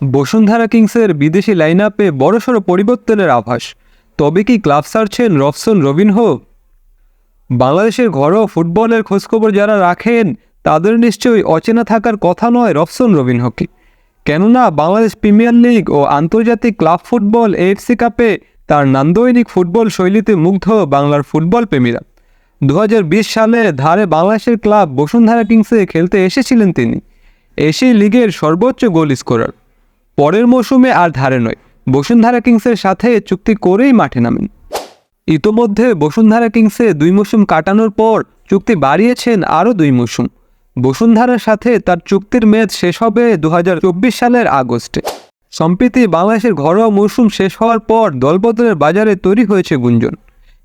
বসুন্ধরা কিংসের বিদেশি লাইন আপে বড়সড় পরিবর্তনের আভাস। তবে কি ক্লাব ছাড়ছেন রবসন রবিনহো? বাংলাদেশের ঘরোয়া ফুটবলের খোঁজখবর যারা রাখেন তাদের নিশ্চয়ই অচেনা থাকার কথা নয় রবসন রবিনহোকে। কেননা বাংলাদেশ প্রিমিয়ার লিগ ও আন্তর্জাতিক ক্লাব ফুটবল এএফসি কাপে তার নান্দনিক ফুটবল শৈলীতে মুগ্ধ বাংলার ফুটবল প্রেমীরা। 2020 সালে ধারে বাংলাদেশের ক্লাব বসুন্ধরা কিংসে খেলতে এসেছিলেন তিনি। এশিয়া লিগের সর্বোচ্চ গোল স্কোরার। পরের মৌসুমে আর ধারে নয়, বসুন্ধরা কিংসের সাথে চুক্তি করেই মাঠে নামেন। ইতোমধ্যে বসুন্ধরা কিংসে 2 মৌসুম কাটানোর পর চুক্তি বাড়িয়েছেন আরও 2 মৌসুম। বসুন্ধরার সাথে তার চুক্তির মেয়াদ শেষ হবে 2024 সালের আগস্টে। সম্প্রতি বাংলাদেশের ঘরোয়া মৌসুম শেষ হওয়ার পর দলবদলের বাজারে তৈরি হয়েছে গুঞ্জন।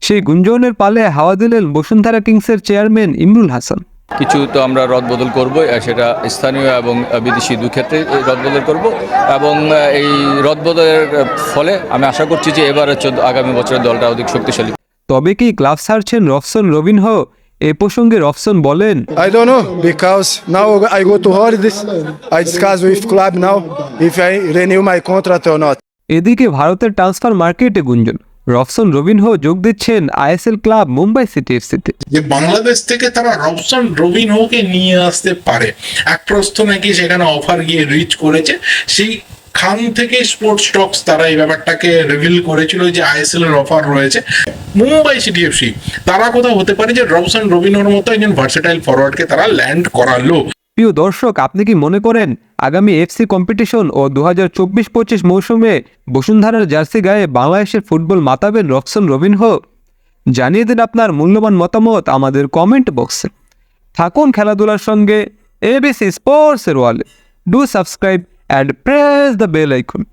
সেই গুঞ্জনের পালে হাওয়া দিলেন বসুন্ধরা কিংসের চেয়ারম্যান ইমরুল হাসান। কিছু তো আমরা রদবদল করব, সেটা স্থানীয় এবং বিদেশি দুই ক্ষেত্রে রদবদল করব এবং এই রদবদলের ফলে আমি আশা করছি যে এবার আগামী বছরের দলটা অধিক শক্তিশালী। তবে কি ক্লাব ছাড়ছেন রবসন রবিনহো? এ প্রসঙ্গে রবসন বলেন, I don't know because now I go to holidays. I discuss with club now if I renew my contract or not. এদিকে ভারতের ট্রান্সফার মার্কেটে গুঞ্জন, রবসন রবিনহো যোগ দিচ্ছেন আইএসএল ক্লাব মুম্বাই সিটি এফসিতে। যে বাংলাদেশ থেকে তারা রবসন রবিনহোকে নিয়ে আসতে পারে, এক প্রস্থ নাকি সেখানে অফার গিয়ে রিচ করেছে। সেই খান থেকে স্পোর্টস স্টকস তারা এই ব্যাপারটাকে রিভিল করেছিল যে আইএসএল এর অফার রয়েছে। মুম্বাই সিটি এফসি তারা কোথাও হতে পারে যে রবসন রবিনহোর মতো একজন ভার্সেটাইল ফরওয়ার্ডকে তারা ল্যান্ড করালো। প্রিয় দর্শক, আপনি কি মনে করেন আগামী এফসি কম্পিটিশন ও 2024-25 মৌসুমে বসুন্ধরার জার্সি গায়ে বাংলাদেশের ফুটবল মাতাবেন রবসন রবিনহো? জানিয়ে দিন আপনার মূল্যবান মতামত আমাদের কমেন্ট বক্সে। থাকুন খেলাধুলার সঙ্গে এবিসি স্পোর্টসের ওয়ালে। Do subscribe and press the bell icon.